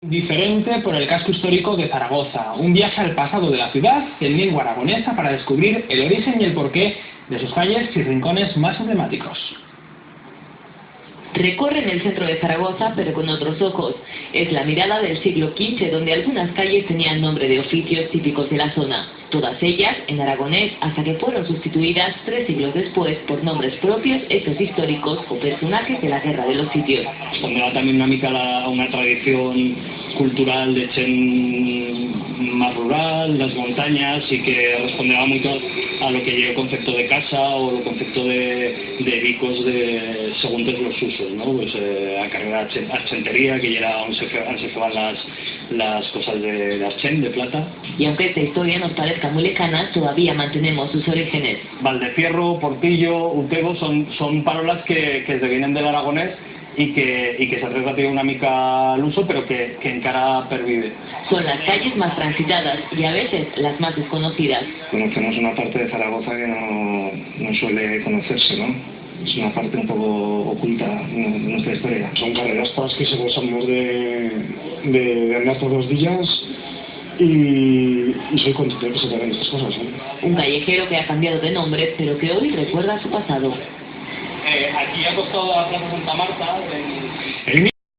Diferente por el casco histórico de Zaragoza, un viaje al pasado de la ciudad en lengua aragonesa para descubrir el origen y el porqué de sus calles y rincones más emblemáticos. Recorren el centro de Zaragoza, pero con otros ojos. Es la mirada del siglo XV, donde algunas calles tenían nombre de oficios típicos de la zona. Todas ellas en aragonés, hasta que fueron sustituidas 3 siglos después por nombres propios, hechos históricos o personajes de la Guerra de los Sitios. Respondeva también una mica a una tradición cultural de gent más rural, las montañas, y que respondeva mucho a lo que lleva el concepto de casa o el concepto de bicos según los usos, ¿no? Pues a carrera archentería, que ya era donde se feban las cosas de archen, de plata. Y aunque esta historia nos parezca muy lejana, todavía mantenemos sus orígenes. Valdefierro, Portillo, Utego son palabras que vienen del aragonés y que se trata una mica al uso, pero que encara pervive. Son las calles más transitadas y a veces las más desconocidas. Conocemos una parte de Zaragoza que no suele conocerse, ¿no? Es una parte un poco oculta de nuestra historia. Son carreras para las que se gozamos de andar todos los días y soy consciente de que se te hagan estas cosas, ¿eh? Un callejero que ha cambiado de nombre, pero que hoy recuerda su pasado. Aquí ha costado la Plaza Santa Marta.